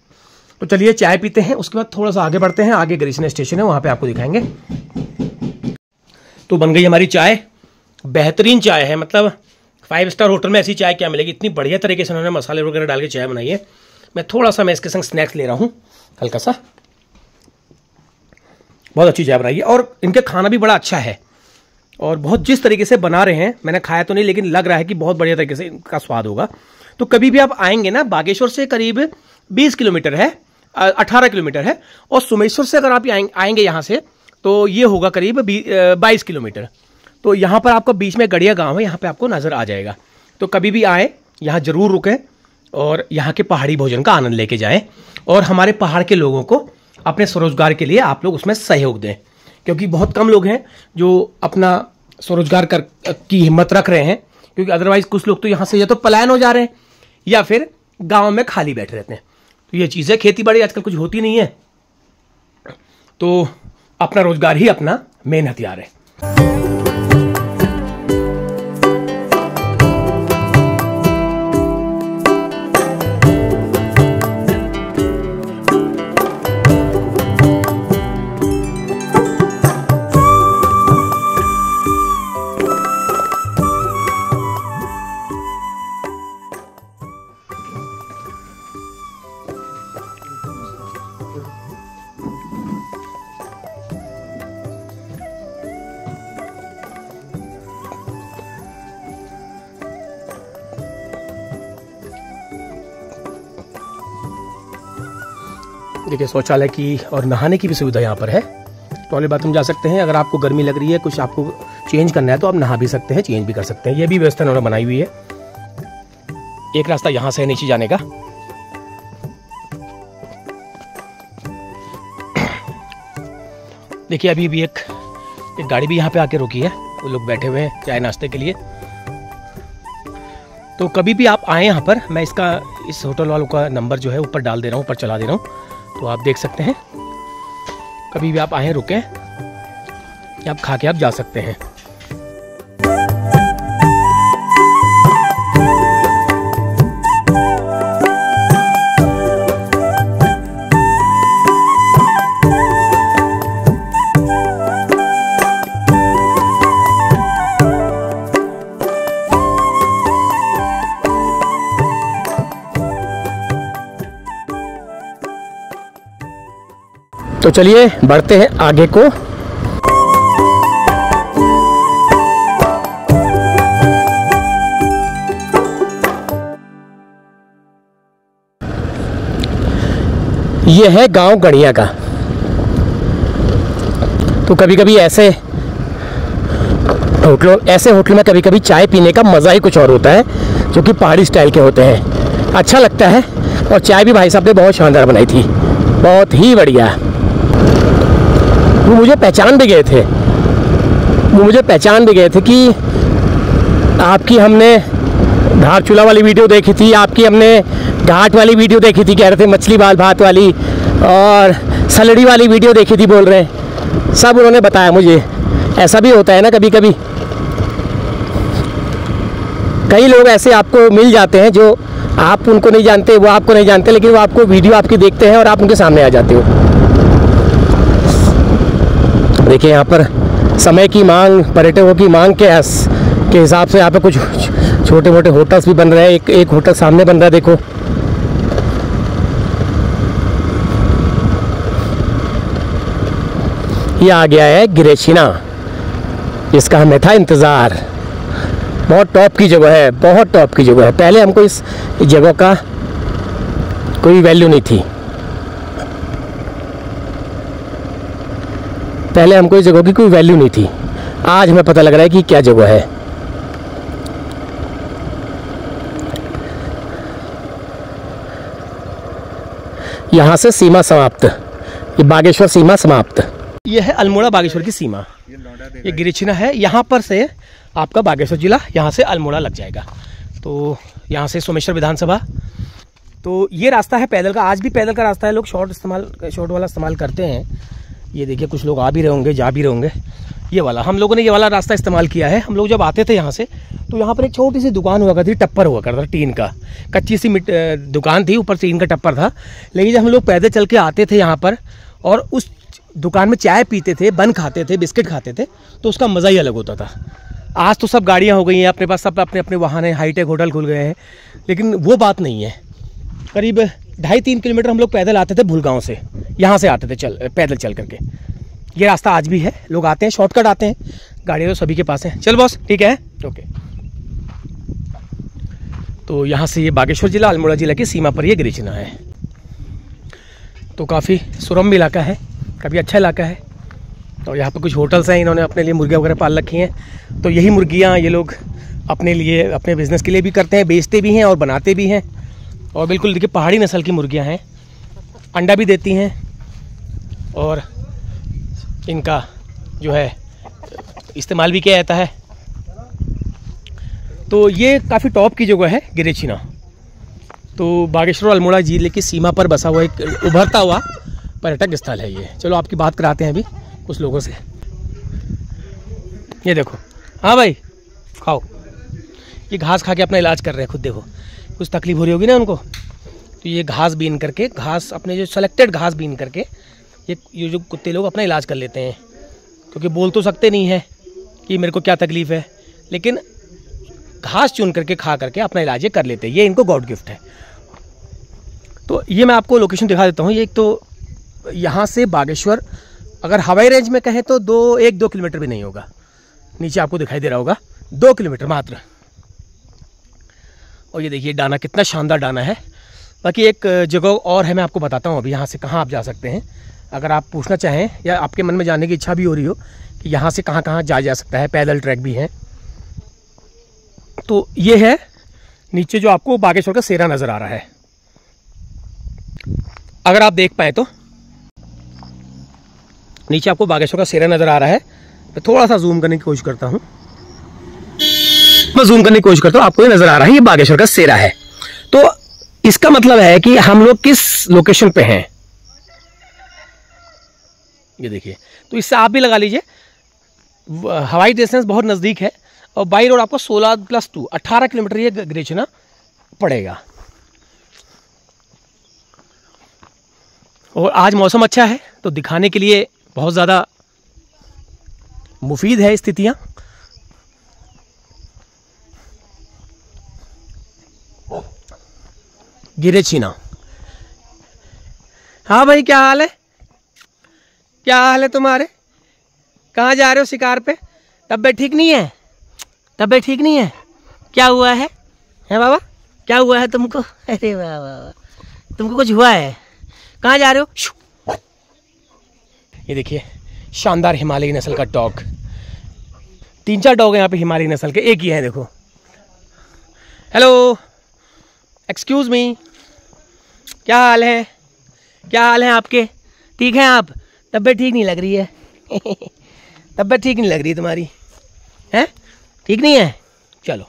तो चलिए चाय पीते हैं, उसके बाद थोड़ा सा आगे बढ़ते हैं। आगे ग्रेसिना स्टेशन है, वहाँ पे आपको दिखाएंगे। तो बन गई हमारी चाय, बेहतरीन चाय है, मतलब 5 स्टार होटल में ऐसी चाय क्या मिलेगी। इतनी बढ़िया तरीके से उन्होंने मसाले वगैरह डाल के चाय बनाई है। मैं इसके संग स्नैक्स ले रहा हूँ हल्का सा। बहुत अच्छी चाय बनाई है, और इनके खाना भी बड़ा अच्छा है, और बहुत जिस तरीके से बना रहे हैं, मैंने खाया तो नहीं लेकिन लग रहा है कि बहुत बढ़िया तरीके से इनका स्वाद होगा। तो कभी भी आप आएंगे ना, बागेश्वर से करीब 20 किलोमीटर है, 18 किलोमीटर है, और सोमेश्वर से अगर आप आएंगे यहाँ से तो ये होगा करीब 22 किलोमीटर। तो यहाँ पर आपको बीच में गड़िया गांव है, यहाँ पे आपको नज़र आ जाएगा। तो कभी भी आए, यहाँ ज़रूर रुकें और यहाँ के पहाड़ी भोजन का आनंद लेके जाएं, और हमारे पहाड़ के लोगों को अपने स्वरोजगार के लिए आप लोग उसमें सहयोग दें, क्योंकि बहुत कम लोग हैं जो अपना स्वरोजगार की हिम्मत रख रहे हैं। क्योंकि अदरवाइज कुछ लोग तो यहाँ से या तो पलायन हो जा रहे हैं या फिर गाँव में खाली बैठे रहते हैं। तो ये चीज़ है, खेती बाड़ी आजकल कुछ होती नहीं है, तो अपना रोजगार ही अपना मेन हथियार है। देखिए, शौचालय की और नहाने की भी सुविधा यहाँ पर है। टॉयलेट बाथरूम जा सकते हैं। अगर आपको गर्मी लग रही है, कुछ आपको चेंज करना है तो आप नहा भी सकते हैं, चेंज भी कर सकते हैं। ये भी व्यवस्था उन्होंने बनाई हुई है। एक रास्ता यहाँ से है नीचे जाने का। देखिए, अभी भी एक गाड़ी भी यहाँ पे आके रुकी है, वो लोग बैठे हुए हैं चाय नाश्ते के लिए। तो कभी भी आप आएँ यहाँ पर, मैं इस होटल वालों का नंबर जो है ऊपर डाल दे रहा हूँ, ऊपर चला दे रहा हूँ, तो आप देख सकते हैं। कभी भी आप आएँ, रुकें, आप खा के आप जा सकते हैं। तो चलिए बढ़ते हैं आगे को। ये है गांव गड़िया का। तो कभी कभी ऐसे होटल में कभी कभी चाय पीने का मज़ा ही कुछ और होता है, जो कि पहाड़ी स्टाइल के होते हैं। अच्छा लगता है, और चाय भी भाई साहब ने बहुत शानदार बनाई थी, बहुत ही बढ़िया। वो मुझे पहचान भी गए थे कि आपकी हमने धारचूला वाली वीडियो देखी थी, आपकी हमने घाट वाली वीडियो देखी थी, कह रहे थे मछली बाल भात वाली, और सलड़ी वाली वीडियो देखी थी, बोल रहे हैं। सब उन्होंने बताया मुझे। ऐसा भी होता है ना कभी कभी, कई लोग ऐसे आपको मिल जाते हैं जो आप उनको नहीं जानते, वो आपको नहीं जानते, लेकिन वो आपको वीडियो आपकी देखते हैं और आप उनके सामने आ जाते हो। देखिए, यहाँ पर समय की मांग, पर्यटकों की मांग के हिसाब से यहाँ पे कुछ छोटे मोटे होटल्स भी बन रहे हैं। एक होटल सामने बन रहा है, देखो। ये आ गया है ग्रेसिना, जिसका हमें था इंतज़ार। बहुत टॉप की जगह है, बहुत टॉप की जगह है। पहले हमको इस जगह का कोई वैल्यू नहीं थी, पहले हमको इस जगह की कोई वैल्यू नहीं थी। आज हमें पता लग रहा है कि क्या जगह है। यहाँ से सीमा समाप्त, ये बागेश्वर सीमा समाप्त। ये है अल्मोड़ा बागेश्वर की सीमा, ये गिरिछिना है। यहाँ पर से आपका बागेश्वर जिला, यहाँ से अल्मोड़ा लग जाएगा। तो यहाँ से सोमेश्वर विधानसभा। तो ये रास्ता है पैदल का, आज भी पैदल का रास्ता है। लोग शॉर्ट वाला इस्तेमाल करते हैं। ये देखिए कुछ लोग आ भी रहे होंगे, जा भी रहे होंगे। ये वाला हम लोगों ने ये वाला रास्ता इस्तेमाल किया है। हम लोग जब आते थे यहाँ से तो यहाँ पर एक छोटी सी दुकान हुआ करती थी, टप्पर हुआ करता था टीन का, कच्ची सी दुकान थी, ऊपर टीन का टप्पर था। लेकिन जब हम लोग पैदल चल के आते थे यहाँ पर और उस दुकान में चाय पीते थे, बन खाते थे, बिस्किट खाते थे, तो उसका मज़ा ही अलग होता था। आज तो सब गाड़ियाँ हो गई हैं अपने पास, सब अपने अपने वाहन हैं, हाईटेक होटल खुल गए हैं, लेकिन वो बात नहीं है। करीब 2.5-3 किलोमीटर हम लोग पैदल आते थे भूलगांव से, यहाँ से आते थे पैदल चल करके। ये रास्ता आज भी है, लोग आते हैं, शॉर्टकट आते हैं, गाड़ियाँ तो सभी के पास हैं। चल बॉस, ठीक है, ओके। तो यहाँ से ये बागेश्वर जिला अल्मोड़ा जिला की सीमा पर ये गिरिछिना है। तो काफ़ी सुरम्य इलाका है, काफ़ी अच्छा इलाका है। और यहाँ पर कुछ होटल्स हैं, इन्होंने अपने लिए मुर्गियाँ वगैरह पाल रखी हैं। तो यही मुर्गियाँ ये लोग अपने लिए, अपने बिज़नेस के लिए भी करते हैं, बेचते भी हैं और बनाते भी हैं। और बिल्कुल देखिए पहाड़ी नस्ल की मुर्गियाँ हैं, अंडा भी देती हैं और इनका जो है इस्तेमाल भी किया जाता है। तो ये काफ़ी टॉप की जगह है गिरिछिना। तो बागेश्वर अल्मोड़ा जिले की सीमा पर बसा हुआ एक उभरता हुआ पर्यटक स्थल है ये। चलो आपकी बात कराते हैं अभी कुछ लोगों से। ये देखो, हाँ भाई खाओ। ये घास खा के अपना इलाज कर रहे हैं खुद। देखो कुछ तकलीफ हो रही होगी ना उनको, तो ये घास बीन करके, घास अपने जो सेलेक्टेड घास बीन करके ये जो कुत्ते लोग अपना इलाज कर लेते हैं। क्योंकि बोल तो सकते नहीं है कि मेरे को क्या तकलीफ़ है, लेकिन घास चुन करके खा करके अपना इलाज ये कर लेते हैं। ये इनको गॉड गिफ्ट है। तो ये मैं आपको लोकेशन दिखा देता हूँ। ये एक तो यहाँ से बागेश्वर अगर हवाई रेंज में कहें तो 1-2 किलोमीटर भी नहीं होगा। नीचे आपको दिखाई दे रहा होगा 2 किलोमीटर मात्र। और ये देखिए डाना, कितना शानदार डाना है। बाकी एक जगह और है, मैं आपको बताता हूँ अभी यहाँ से कहाँ आप जा सकते हैं। अगर आप पूछना चाहें या आपके मन में जाने की इच्छा भी हो रही हो कि यहाँ से कहाँ कहाँ जा सकता है, पैदल ट्रैक भी है। तो ये है नीचे जो आपको बागेश्वर का सेरा नज़र आ रहा है, अगर आप देख पाए तो नीचे आपको बागेश्वर का सेरा नज़र आ रहा है। मैं थोड़ा सा जूम करने की कोशिश करता हूँ, आपको ये नज़र आ रहा है, ये बागेश्वर का सेरा है। तो इसका मतलब है कि हम लोग किस लोकेशन पे हैं, ये देखिए। तो इससे आप भी लगा लीजिए, हवाई डिस्टेंस बहुत नज़दीक है और बाई रोड आपको 16+2 18 किलोमीटर ये गिरिछिना पड़ेगा। और आज मौसम अच्छा है तो दिखाने के लिए बहुत ज़्यादा मुफीद है स्थितियाँ। गिरिछिना। हाँ भाई, क्या हाल है? क्या हाल है तुम्हारे? कहाँ जा रहे हो शिकार पे? तबीयत ठीक नहीं है? तबीयत ठीक नहीं है? क्या हुआ है? हैं बाबा, क्या हुआ है तुमको? अरे बाबा, तुमको कुछ हुआ है? कहाँ जा रहे हो? ये देखिए शानदार हिमालयी नस्ल का डॉग। 3-4 डॉग हैं यहाँ पे हिमालयी नस्ल के, एक ही है देखो। हेलो, एक्सक्यूज मी, क्या हाल है? क्या हाल है आपके? ठीक हैं आप? तबीयत ठीक नहीं लग रही है। तबीयत ठीक नहीं लग रही तुम्हारी, हैं? ठीक नहीं है? चलो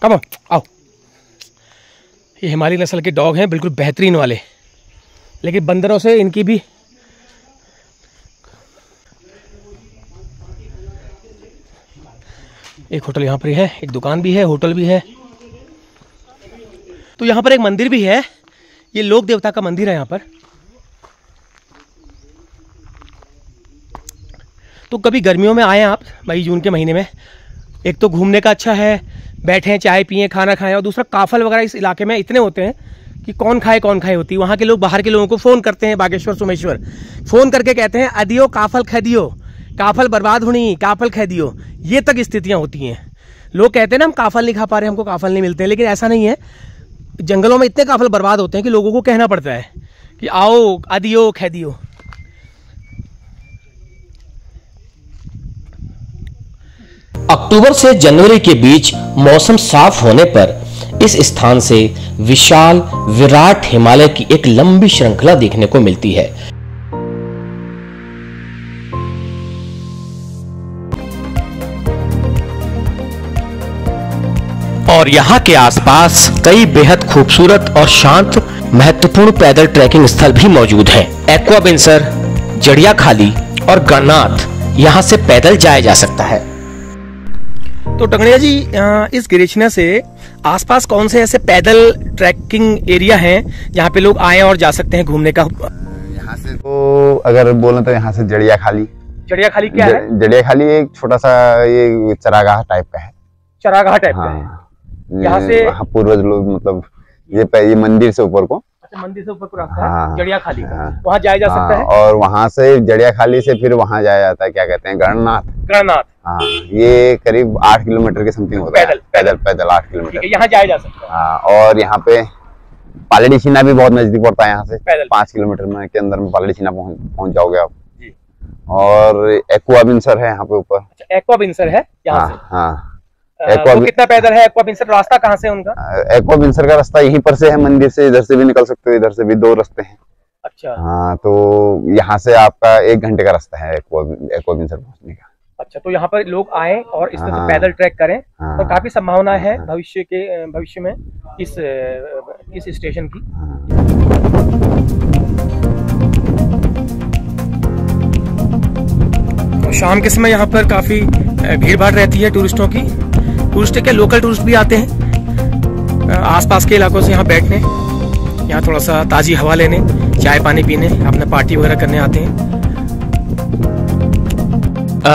कम ऑन, आओ। ये हिमालयी नस्ल के डॉग हैं, बिल्कुल बेहतरीन वाले, लेकिन बंदरों से इनकी भी एक होटल यहाँ पर है, एक दुकान भी है, होटल भी है। तो यहाँ पर एक मंदिर भी है, ये लोक देवता का मंदिर है यहाँ पर। तो कभी गर्मियों में आए आप, मई जून के महीने में, एक तो घूमने का अच्छा है, बैठें, चाय पिएं, खाना खाएं, और दूसरा काफल वगैरह इस इलाके में इतने होते हैं कि कौन खाए होती है। वहाँ के लोग बाहर के लोगों को फ़ोन करते हैं, बागेश्वर सोमेश्वर फ़ोन करके कहते हैं अदियो काफल खदियो, काफल बर्बाद होनी, काफल खदियो। ये तक स्थितियाँ होती हैं। लोग कहते हैं ना हम काफल नहीं खा पा रहे, हमको काफल नहीं मिलते हैं, लेकिन ऐसा नहीं है। जंगलों में इतने काफल बर्बाद होते हैं कि लोगों को कहना पड़ता है कि आओ अदियो खदियो। अक्टूबर से जनवरी के बीच मौसम साफ होने पर इस स्थान से विशाल विराट हिमालय की एक लंबी श्रृंखला देखने को मिलती है। और यहाँ के आसपास कई बेहद खूबसूरत और शांत महत्वपूर्ण पैदल ट्रैकिंग स्थल भी मौजूद हैं। एक्वाबिंसर, जड़िया खाली और गणनाथ यहाँ से पैदल जाया जा सकता है। तो टंगड़िया जी, इस गिरिछना से आसपास कौन से ऐसे पैदल ट्रैकिंग एरिया हैं जहाँ पे लोग आए और जा सकते हैं घूमने का? यहाँ से तो अगर बोले तो यहाँ से जड़िया खाली क्या है? जड़िया खाली एक छोटा सा ये चरागाह टाइप का है। चरागाह टाइप का है। यहाँ से पूर्वज लोग मतलब ये मंदिर से ऊपर को, मंदिर से ऊपर को रास्ता है जड़िया खाली का, वहाँ जाया जा सकता है। और वहाँ से जड़िया खाली से फिर वहाँ जाया जाता है, क्या कहते हैं, गणनाथ। हाँ, ये करीब 8 किलोमीटर के समथिंग होता है। पैदल 8 किलोमीटर यहाँ जाया जा सकता है। हाँ, और यहाँ पे पालड़ी छीना भी बहुत नजदीक पड़ता है। यहाँ से 5 किलोमीटर में के अंदर में पालड़ी छीना पहुँच जाओगे आप। और एक्वाबिंसर है यहाँ पे ऊपर। एक्वाबिंसर है यहाँ से? हाँ। तो कितना पैदल है एक्वाबिंसर? रास्ता कहाँ से उनका? एक्वाबिंसर का रास्ता यहीं पर से है, मंदिर से इधर से भी निकल सकते हो, इधर से भी 2 रास्ते हैं। अच्छा। हाँ, तो यहाँ से आपका 1 घंटे का रास्ता है एक्वाबिंसर पहुँचने का। अच्छा, तो यहाँ पर लोग आए और इस तरह से पैदल ट्रैक करें। और काफी संभावना है भविष्य में इस स्टेशन की। शाम के समय यहाँ पर काफी भीड़ भाड़ रहती है टूरिस्टों की। टूरिस्ट क्या, लोकल टूरिस्ट भी आते हैं आसपास के इलाकों से यहाँ बैठने, यहाँ थोड़ा सा ताजी हवा लेने, चाय पानी पीने, अपने पार्टी वगैरह करने आते हैं।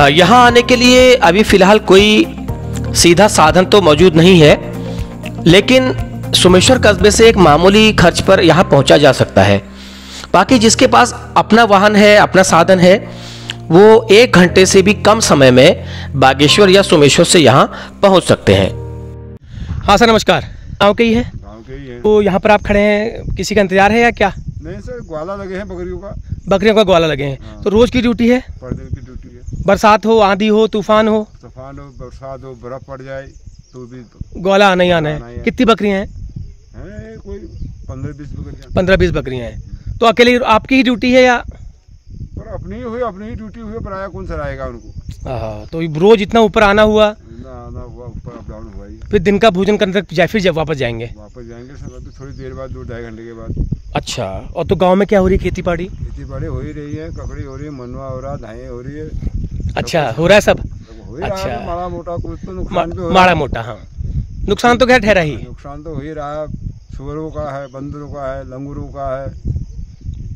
यहाँ आने के लिए अभी फिलहाल कोई सीधा साधन तो मौजूद नहीं है, लेकिन सोमेश्वर कस्बे से एक मामूली खर्च पर यहाँ पहुँचा जा सकता है। बाकी जिसके पास अपना वाहन है, अपना साधन है, वो 1 घंटे से भी कम समय में बागेश्वर या सोमेश्वर से यहाँ पहुँच सकते हैं। हाँ सर, नमस्कार। गाँव के ही है? गाँव के ही है। तो यहाँ पर आप खड़े हैं, किसी का इंतजार है या क्या? नहीं सर, ग्वाला लगे हैं बकरियों का ग्वाला लगे हैं। हाँ। तो रोज की ड्यूटी है? पर दिन की ड्यूटी है। बरसात हो, आंधी हो, तूफान हो, बरसात हो, बर्फ पड़ जाए तो भी ग्वाला आना ही आना है। कितनी बकरियां हैं? कोई 15-20 बकरियां। 15-20 बकरियां हैं। तो अकेले आपकी ही ड्यूटी है या? अपनी ही ड्यूटी हुई, पराया कौन सराएगा उनको। हाँ, तो रोज इतना ऊपर आना हुआ, ऊपर अप डाउन हुआ ही। फिर दिन का भोजन करने तक फिर जब वापस जाएंगे सर, थोड़ी देर बाद, 2-2.5 घंटे के बाद। अच्छा। और तो गांव में क्या हो रही है? खेती बाड़ी हो ही रही है, ककड़ी हो रही है, मनवा हो रहा, धाएं हो रही है। अच्छा, हो रहा है सब? अच्छा, माड़ा मोटा कुछ तो नुकसान भी हो, माड़ा मोटा। हाँ, नुकसान तो क्या ठहरा ही, नुकसान तो हो ही रहा है। सुअरों का है, बंदरों का है, लंगूरों का है।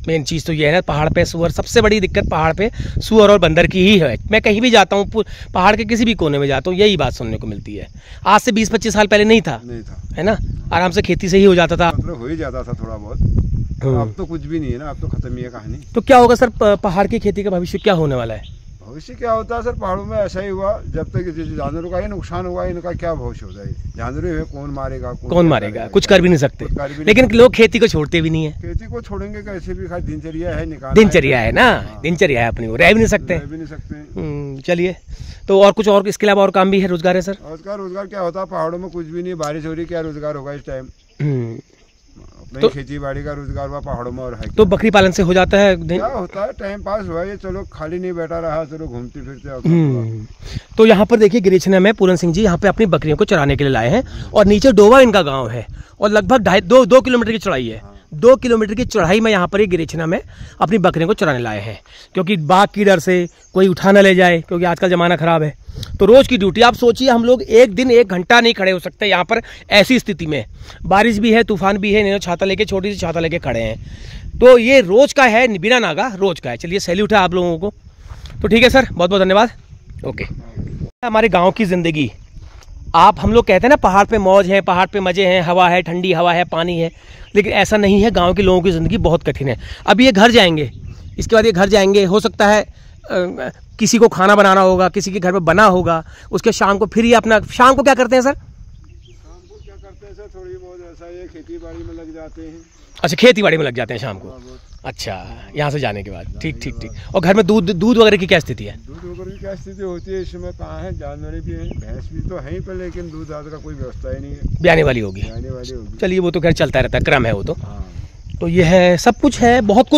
मेन चीज़ तो ये है, पहाड़ पे सुअर, सबसे बड़ी दिक्कत पहाड़ पे सुअर और बंदर की ही है। मैं कहीं भी जाता हूँ, पहाड़ के किसी भी कोने में जाता हूँ, यही बात सुनने को मिलती है। आज से 20-25 साल पहले नहीं था, है ना? आराम से खेती से ही हो जाता था, मतलब हो ही जाता था थोड़ा बहुत। अब तो कुछ भी नहीं है ना, अब तो खत्म ही है कहानी। तो क्या होगा सर, पहाड़ की खेती का भविष्य क्या होने वाला है? भविष्य क्या होता है सर, पहाड़ों में ऐसा ही हुआ, जब तक जानवरों का ही नुकसान हुआ, इनका क्या भविष्य होता है? जानवर कौन मारेगा, कुछ कर भी नहीं सकते। लेकिन लोग खेती को छोड़ते भी नहीं है। खेती को छोड़ेंगे कैसे भी, दिनचर्या है, दिनचर्या है ना। हाँ। दिनचर्या है अपनी, रह भी नहीं सकते। चलिए, तो और कुछ और इसके अलावा और काम भी है, रोजगार है सर? रोजगार क्या होता है, पहाड़ों में कुछ भी नहीं, बारिश हो रही, क्या रोजगार होगा इस टाइम? तो खेती बाड़ी का रोजगार हुआ पहाड़ों में, और है तो बकरी पालन से हो जाता है? क्या होता है, टाइम पास हुआ, ये चलो खाली नहीं बैठा रहा, चलो घूमते फिरते। तो यहाँ पर देखिए, गिरिछना में पूरन सिंह जी यहाँ पे अपनी बकरियों को चराने के लिए लाए हैं, और नीचे डोवा इनका गांव है, और लगभग 2.5 किलोमीटर की चढ़ाई है। 2 किलोमीटर की चढ़ाई में यहाँ पर ही गिरिछना में अपनी बकरियों को चराने लाए हैं, क्योंकि बाघ की डर से कोई उठा ना ले जाए, क्योंकि आजकल ज़माना ख़राब है। तो रोज़ की ड्यूटी, आप सोचिए, हम लोग एक दिन 1 घंटा नहीं खड़े हो सकते यहाँ पर, ऐसी स्थिति में। बारिश भी है, तूफान भी है, नहीं छाता लेके, छोटी सी छाता लेके खड़े हैं। तो ये रोज़ का है, बिना नागा रोज़ का है। चलिए, सैल्यूट है आप लोगों को। तो ठीक है सर, बहुत बहुत धन्यवाद। ओके। हमारे गाँव की ज़िंदगी, हम लोग कहते हैं ना, पहाड़ पे मौज है, पहाड़ पे मज़े हैं, हवा है, ठंडी हवा है, पानी है, लेकिन ऐसा नहीं है। गांव के लोगों की ज़िंदगी बहुत कठिन है। अभी ये घर जाएंगे, इसके बाद ये घर जाएंगे, हो सकता है किसी को खाना बनाना होगा, किसी के घर में बना होगा, उसके शाम को फिर ये अपना, शाम को क्या करते हैं सर? शाम को क्या करते हैं सर थोड़ी बहुत ऐसा ये खेती बाड़ी में लग जाते हैं। अच्छा, खेती बाड़ी में लग जाते हैं शाम को। अच्छा, यहाँ से जाने के बाद ठीक ठीक ठीक। और घर में दूध वगैरह की क्या स्थिति है? दूध वगैरह की क्या स्थिति होती है इस समय? कहाँ है, जानवर भी हैं, भैंस भी तो हैं पर, लेकिन दूध दाद का कोई व्यवस्था ही नहीं है। ब्याने वाली होगी। चलिए, वो तो खैर चलता रहता है, क्रम है वो तो। तो ये है, सब कुछ है, बहुत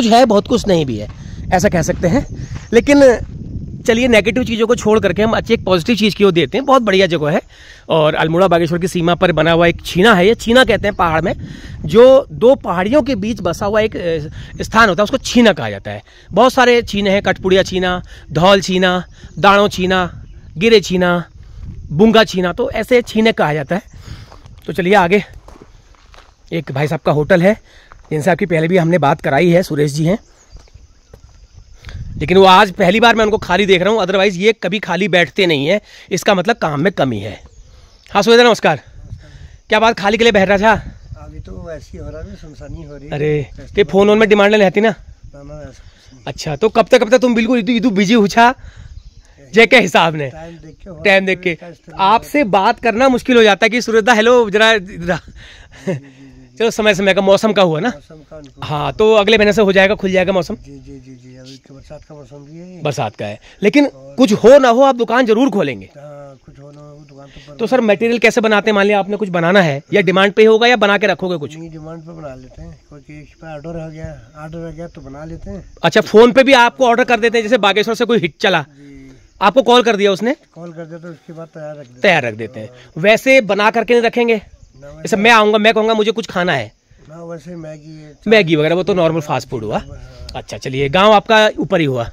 कुछ नहीं भी है, ऐसा कह सकते हैं। लेकिन चलिए, नेगेटिव चीज़ों को छोड़ करके हम अच्छी एक पॉजिटिव चीज़ की ओर देते हैं। बहुत बढ़िया जगह है। और अल्मोड़ा बागेश्वर की सीमा पर बना हुआ एक छीना है, ये छीना कहते हैं पहाड़ में, जो दो पहाड़ियों के बीच बसा हुआ एक स्थान होता है, उसको छीना कहा जाता है। बहुत सारे छीने हैं, कठपुड़िया छीना, धौल छीना, दाणो छीना, गिरे छीना, बुंगा छीना, तो ऐसे छीने कहा जाता है। तो चलिए आगे, एक भाई साहब का होटल है जिनसे आपकी पहले भी हमने बात कराई है, सुरेश जी हैं, लेकिन वो आज पहली बार मैं उनको खाली देख रहा हूँ। अदरवाइज ये कभी खाली बैठते नहीं है, इसका मतलब काम में कमी है। हाँ सुरेश, नमस्कार। क्या बात, खाली के लिए बैठ रहा था? अभी तो ऐसी हो रहा है, सुनसानी हो रही है। अरे ते फोन में डिमांड नहीं आती ना? अच्छा, तो कब तक तुम बिल्कुल इधू बिजी हुआ जय के हिसाब ने? टाइम देख के आपसे बात करना मुश्किल हो जाता है कि सूरज दा हेलो जरा। चलो, समय का मौसम का हुआ ना। हाँ, तो अगले महीने से हो जाएगा, खुल जाएगा मौसम। जी जी जी जी, अभी बरसात का मौसम भी है। बरसात का है, लेकिन कुछ हो ना हो आप दुकान जरूर खोलेंगे। कुछ हो ना हो दुकान तो सर मटेरियल कैसे बनाते हैं? मान लिया आपने कुछ बनाना है, या डिमांड पे होगा या बना के रखोगे कुछ? डिमांड पे बना लेते हैं, क्योंकि ऑर्डर आ गया तो बना लेते हैं। अच्छा, फोन पे भी आपको ऑर्डर कर देते हैं? जैसे बागेश्वर से कोई हिट चला, आपको कॉल कर दिया उसने, कॉल कर दिया तो उसके बाद तैयार रख देते हैं। वैसे बना करके नहीं रखेंगे? जैसे मैं आऊँगा, मैं कहूँगा मुझे कुछ खाना है ना, वैसे मैगी वगैरह, वो तो नॉर्मल फास्ट फूड हुआ। अच्छा, चलिए, गांव आपका ऊपर ही हुआ,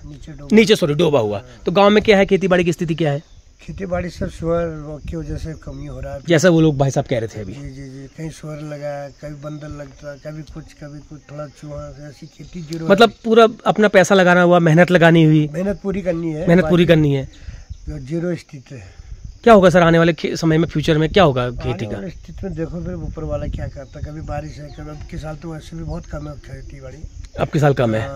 नीचे सॉरी डोबा हुआ। तो गांव में क्या है, खेती बाड़ी की स्थिति क्या है? खेती बाड़ी सब सुअर की वजह से कमी हो रहा है, जैसा वो लोग भाई साहब कह रहे थे अभी। जी जी जी, कहीं सुअर लगा है, कभी बंदर लगता है, कभी कुछ थोड़ा चूहा, ऐसी खेती जीरो। मतलब पूरा अपना पैसा लगाना हुआ, मेहनत लगानी हुई, मेहनत पूरी करनी है, जीरो स्थिति है। क्या होगा सर आने वाले समय में, फ्यूचर में क्या होगा खेती का? स्थिति में देखो फिर ऊपर वाला क्या करता है, कभी बारिश है, कभी अब के साल तो वैसे भी बहुत कम है खेती बाड़ी। अब के साल कम है,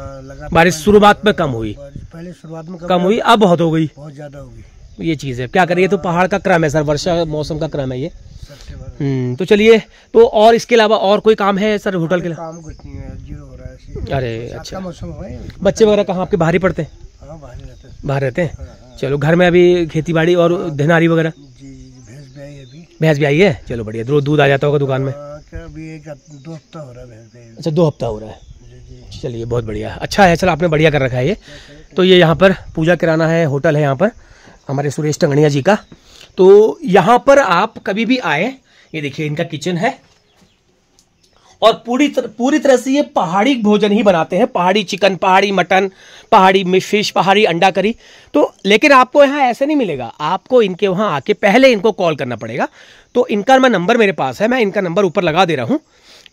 बारिश शुरुआत में कम हुई, पहले शुरुआत में कम हुई, अब बहुत हो गई, बहुत ज्यादा होगी। ये चीज है, क्या करिए, तो पहाड़ का क्रम है सर, वर्षा मौसम का क्रम है ये। तो चलिए, तो और इसके अलावा और कोई काम है सर होटल के लिए? काम कुछ नहीं है, जीरो हो रहा है। अरे अच्छा, मौसम है। बच्चे वगैरह कहाँ आपके बाहर ही पढ़ते हैं? हाँ, बाहर रहते हैं। चलो, घर में अभी खेती बाड़ी और धनारी वगैरह? भैंस भी आई है, चलो बढ़िया। दूध आ जाता होगा दुकान में? अभी 2 हफ्ता हो रहा है। अच्छा, 2 हफ्ता हो रहा है, चलिए बहुत बढ़िया, अच्छा है। चलो, आपने बढ़िया कर रखा है ये। तो ये यहाँ पर पूजा किराना है, होटल है यहाँ पर हमारे सुरेश टंगड़िया जी का। तो यहाँ पर आप कभी भी आए, ये देखिए इनका किचन है, और पूरी तरह से ये पहाड़ी भोजन ही बनाते हैं, पहाड़ी चिकन, पहाड़ी मटन, पहाड़ी फिश, पहाड़ी अंडा करी। तो लेकिन आपको यहाँ ऐसे नहीं मिलेगा, आपको इनके वहाँ आके पहले इनको कॉल करना पड़ेगा। तो इनका नंबर मेरे पास है, मैं इनका नंबर ऊपर लगा दे रहा हूँ।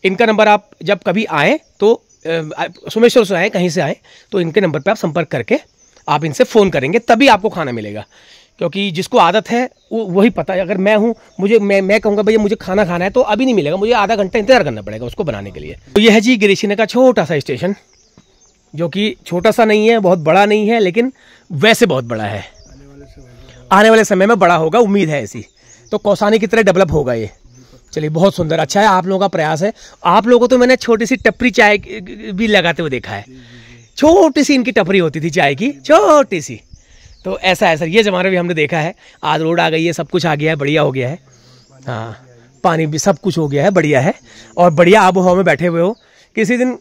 इनका नंबर आप जब कभी आएँ तो सोमेश्वर से आए, कहीं से आए, तो इनके नंबर पर आप संपर्क करके आप इनसे फ़ोन करेंगे, तभी आपको खाना मिलेगा। क्योंकि जिसको आदत है वही पता है। अगर मैं हूँ, मैं कहूँगा भैया मुझे खाना खाना है, तो अभी नहीं मिलेगा, मुझे आधा घंटा इंतजार करना पड़ेगा उसको बनाने के लिए। तो यह है जी गिरिशिना का छोटा सा स्टेशन, जो कि छोटा सा नहीं है, बहुत बड़ा नहीं है, लेकिन वैसे बहुत बड़ा है। आने वाले समय में बड़ा होगा, उम्मीद है ऐसी। तो कौसानी की तरह डेवलप होगा ये। चलिए, बहुत सुंदर, अच्छा है, आप लोगों का प्रयास है। आप लोगों को तो मैंने छोटी सी टपरी चाय भी लगाते हुए देखा है, छोटी सी इनकी टपरी होती थी चाय की, छोटी सी। तो ऐसा है सर, ये ज़माना भी हमने देखा है। आज रोड आ गई है, सब कुछ आ गया है, बढ़िया हो गया है। हाँ, पानी भी, सब कुछ हो गया है, बढ़िया है। और बढ़िया आबो हवा में बैठे हुए हो, किसी दिन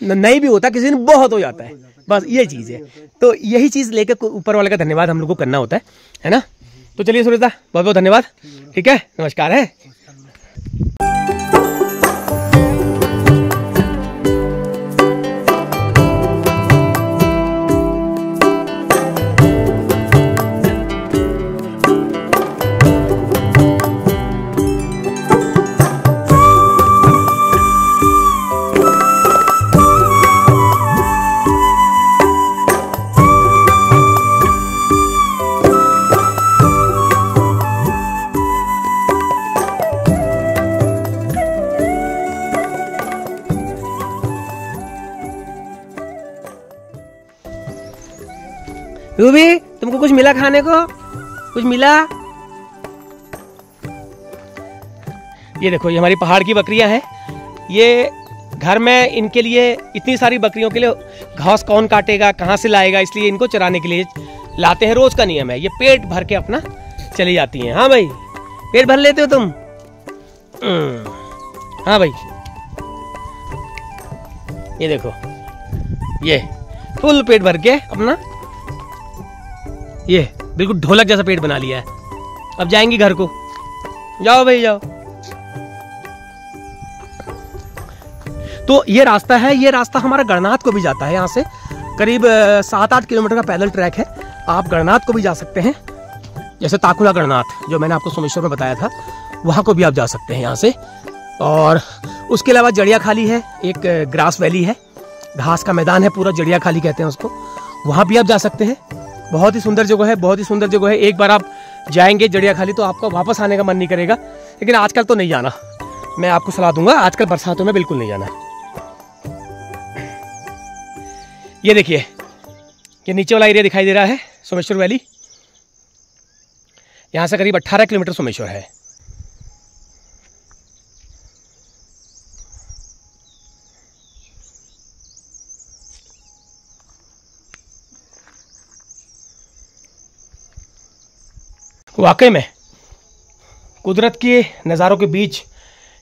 नहीं भी होता, किसी दिन बहुत हो जाता है, बस ये चीज़ है। तो यही चीज़ लेकर ऊपर वाले का धन्यवाद हम लोग को करना होता है ना। तो चलिए सुरेश दा, बहुत बहुत धन्यवाद, ठीक है, नमस्कार है। रूबी, तुमको कुछ मिला खाने को? कुछ मिला? ये देखो, ये हमारी पहाड़ की बकरियां हैं। ये घर में इनके लिए, इतनी सारी बकरियों के लिए घास कौन काटेगा, कहाँ से लाएगा, इसलिए इनको चराने के लिए लाते हैं। रोज का नियम है। ये पेट भर के अपना चली जाती हैं। हाँ भाई, पेट भर लेते हो तुम? हाँ भाई, ये देखो, ये फुल पेट भर के अपना, ये बिल्कुल ढोलक जैसा पेट बना लिया है। अब जाएंगी घर को। जाओ भाई जाओ। तो ये रास्ता है, ये रास्ता हमारा गणनाथ को भी जाता है। यहाँ से करीब 7-8 किलोमीटर का पैदल ट्रैक है। आप गणनाथ को भी जा सकते हैं, जैसे ताकुला गणनाथ जो मैंने आपको सोमेश्वर में बताया था, वहाँ को भी आप जा सकते हैं यहाँ से। और उसके अलावा जड़िया खाली है, एक ग्रास वैली है, घास का मैदान है पूरा, जड़िया खाली कहते हैं उसको, वहाँ भी आप जा सकते हैं। बहुत ही सुंदर जगह है, बहुत ही सुंदर जगह है। एक बार आप जाएंगे जड़िया खाली तो आपका वापस आने का मन नहीं करेगा। लेकिन आजकल तो नहीं जाना, मैं आपको सलाह दूंगा, आजकल बरसातों में बिल्कुल नहीं जाना। ये देखिए, ये नीचे वाला एरिया दिखाई दे रहा है सोमेश्वर वैली। यहाँ से करीब 18 किलोमीटर सोमेश्वर है। वाकई में कुदरत के नज़ारों के बीच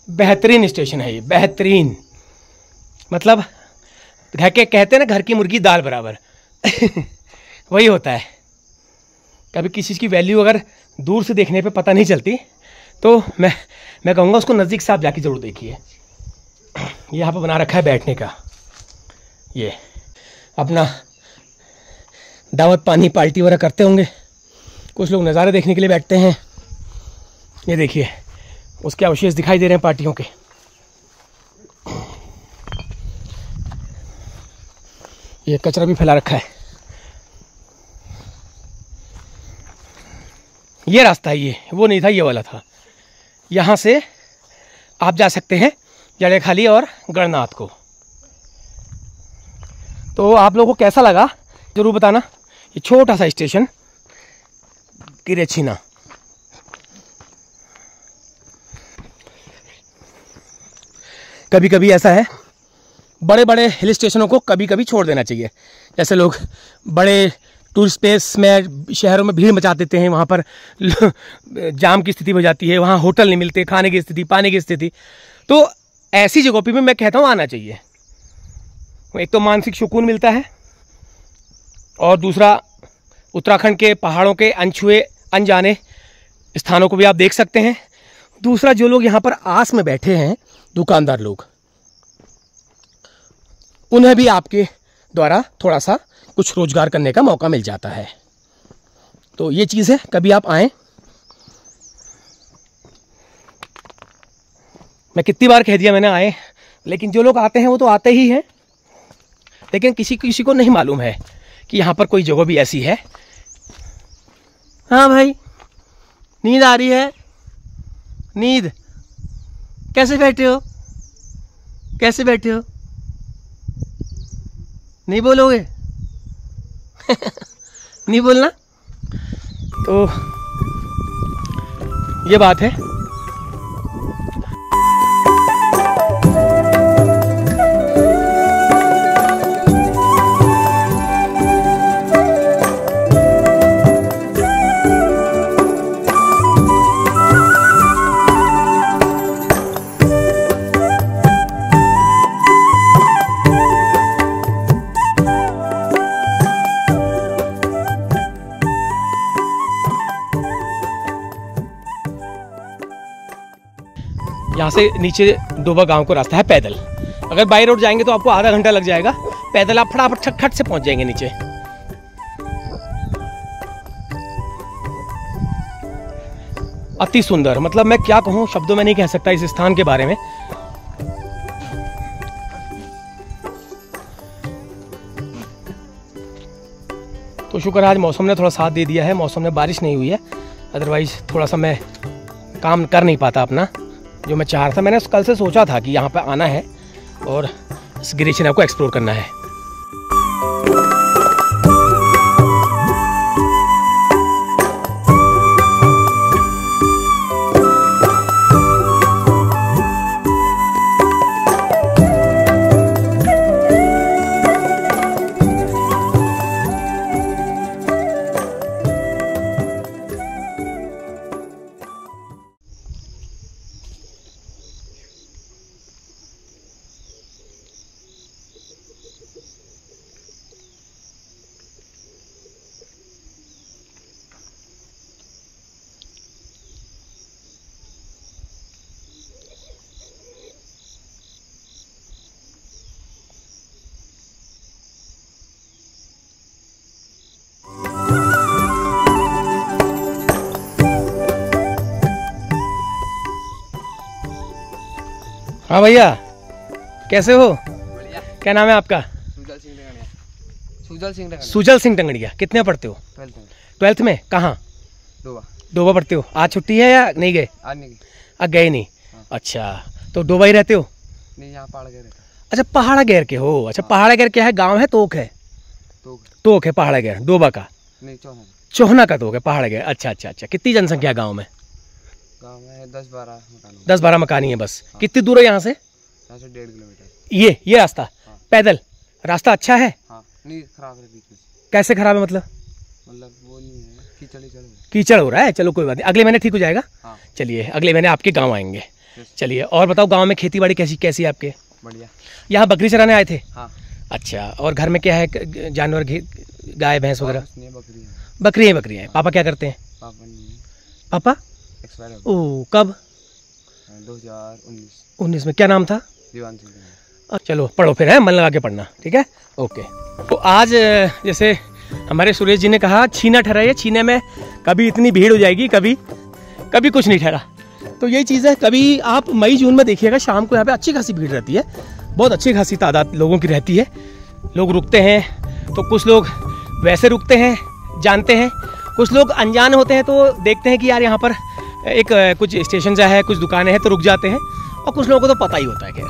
बेहतरीन स्टेशन है ये, बेहतरीन। मतलब कहते हैं ना, घर की मुर्गी दाल बराबर वही होता है। कभी किसी चीज़ की वैल्यू अगर दूर से देखने पे पता नहीं चलती, तो मैं कहूँगा उसको नज़दीक से आप जाके ज़रूर देखिए। यहाँ पर बना रखा है बैठने का, ये अपना दावत पानी पार्टी वगैरह करते होंगे, कुछ लोग नज़ारे देखने के लिए बैठते हैं। ये देखिए, उसके अवशेष दिखाई दे रहे हैं पार्टियों के। ये कचरा भी फैला रखा है। ये रास्ता है, ये वो नहीं था, ये वाला था। यहाँ से आप जा सकते हैं जड़िया खाली और गणनाथ को। तो आप लोगों को कैसा लगा जरूर बताना। ये छोटा सा स्टेशन गिरेछिना। कभी कभी ऐसा है, बड़े बड़े हिल स्टेशनों को कभी कभी छोड़ देना चाहिए। जैसे लोग बड़े टूरिस्ट प्लेस में शहरों में भीड़ मचा देते हैं, वहाँ पर जाम की स्थिति हो जाती है, वहाँ होटल नहीं मिलते, खाने की स्थिति, पानी की स्थिति। तो ऐसी जगहों पर भी मैं कहता हूँ आना चाहिए। एक तो मानसिक सुकून मिलता है, और दूसरा उत्तराखंड के पहाड़ों के अनछुए अनजाने स्थानों को भी आप देख सकते हैं। दूसरा, जो लोग यहाँ पर आस में बैठे हैं, दुकानदार लोग, उन्हें भी आपके द्वारा थोड़ा सा कुछ रोजगार करने का मौका मिल जाता है। तो ये चीज़ है, कभी आप आएँ। मैं कितनी बार कह दिया मैंने आए, लेकिन जो लोग आते हैं वो तो आते ही हैं, लेकिन किसी को नहीं मालूम है कि यहाँ पर कोई जगह भी ऐसी है। हाँ भाई, नींद आ रही है? नींद? कैसे बैठे हो? कैसे बैठे हो? नहीं बोलोगे? नहीं बोलना? तो ये बात है। यहाँ से नीचे डोबा गांव को रास्ता है पैदल। अगर बाई रोड जाएंगे तो आपको आधा घंटा लग जाएगा, पैदल आप फटाफट खट से पहुंच जाएंगे नीचे। अति सुंदर, मतलब मैं क्या कहूँ, शब्दों में नहीं कह सकता इस स्थान के बारे में। तो शुक्र आज मौसम ने थोड़ा साथ दे दिया है, मौसम में बारिश नहीं हुई है, अदरवाइज थोड़ा सा मैं काम कर नहीं पाता अपना जो मैं चाह रहा था। मैंने कल से सोचा था कि यहाँ पे आना है और इस गिरिशिना को एक्सप्लोर करना है। हाँ भैया, कैसे हो? क्या नाम है आपका? सुजल सिंह टंगड़िया। कितने पढ़ते हो? 12th में। कहाँ? डोबा पढ़ते हो। आज छुट्टी है या नहीं गए? आज गए नहीं। अच्छा, तो डोबा ही रहते हो? नहीं, यहाँ पहाड़ गैर। अच्छा, पहाड़ा गैर के हो। अच्छा, पहाड़ा गैर क्या है? गांव है? तोक है? तोक है पहाड़ा गैर। डोबा का नहीं, चोहना का तोक है पहाड़ा गैर। अच्छा अच्छा अच्छा। कितनी जनसंख्या गाँव में? गाँव में 10-12 मकान ही है बस। कितनी दूर है यहाँ से? 1.5 किलोमीटर। ये रास्ता पैदल रास्ता अच्छा है? नहीं, खराब है बीच में। कैसे खराब है? मतलब वो नहीं है, कीचड़ हो रहा है। चलो कोई बात नहीं, अगले महीने ठीक हो जाएगा। चलिए, अगले महीने आपके गांव आएंगे। चलिए, और बताओ, गांव में खेती बाड़ी कैसी है आपके? बढ़िया। यहाँ बकरी चराने आए थे? हाँ। अच्छा, और घर में क्या है? जानवर, गाय भैंस वगैरह? बकरी है। पापा क्या करते हैं? पापा ओह, कब? 2019 में। क्या नाम था? दीवान सिंह। चलो पढ़ो फिर, है मन लगा के पढ़ना, ठीक है? ओके। तो आज जैसे हमारे सुरेश जी ने कहा, छीना ठहरा है। छीने में कभी इतनी भीड़ हो जाएगी, कभी कुछ नहीं ठहरा। तो यही चीज़ है। कभी आप मई जून में देखिएगा, शाम को यहाँ पे अच्छी खासी भीड़ रहती है। बहुत अच्छी खासी तादाद लोगों की रहती है। लोग रुकते हैं, तो कुछ लोग वैसे रुकते हैं, जानते हैं। कुछ लोग अनजान होते हैं, तो देखते हैं कि यार यहाँ पर एक कुछ स्टेशन जा है, कुछ दुकानें हैं, तो रुक जाते हैं। और कुछ लोगों को तो पता ही होता है। खैर,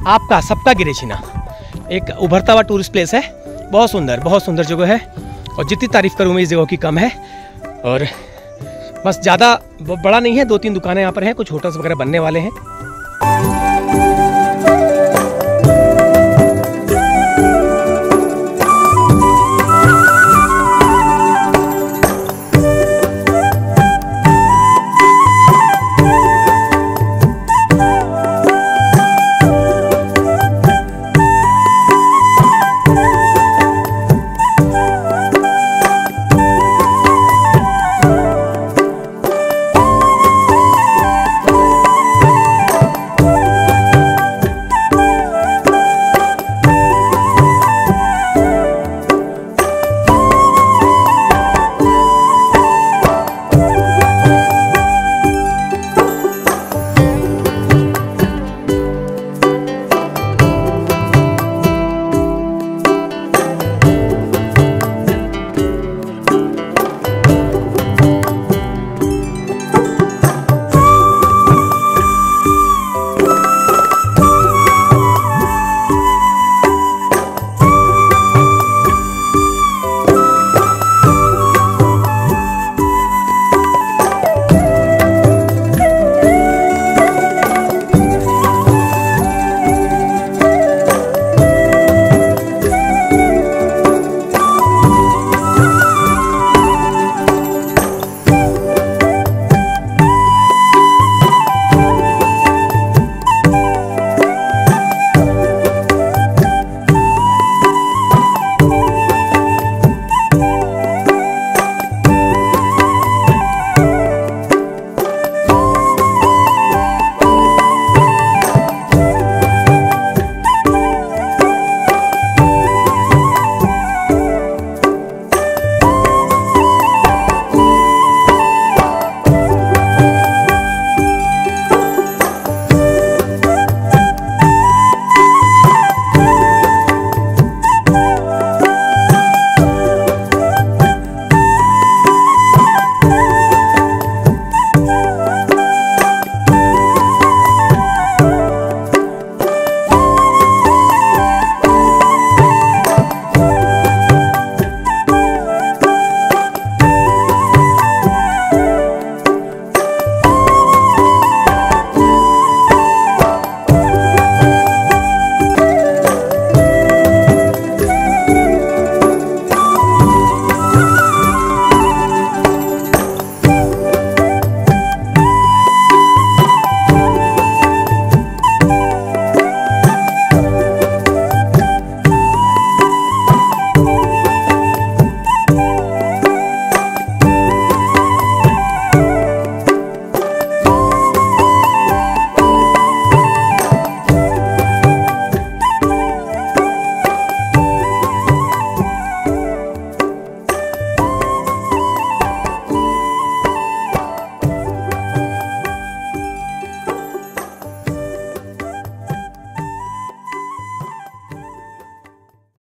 आपका सबका गिरेछीना एक उभरता हुआ टूरिस्ट प्लेस है। बहुत सुंदर जगह है, और जितनी तारीफ करूँ मैं इस जगह की कम है। और बस ज़्यादा बड़ा नहीं है, 2-3 दुकानें यहाँ पर हैं, कुछ होटल्स वगैरह बनने वाले हैं।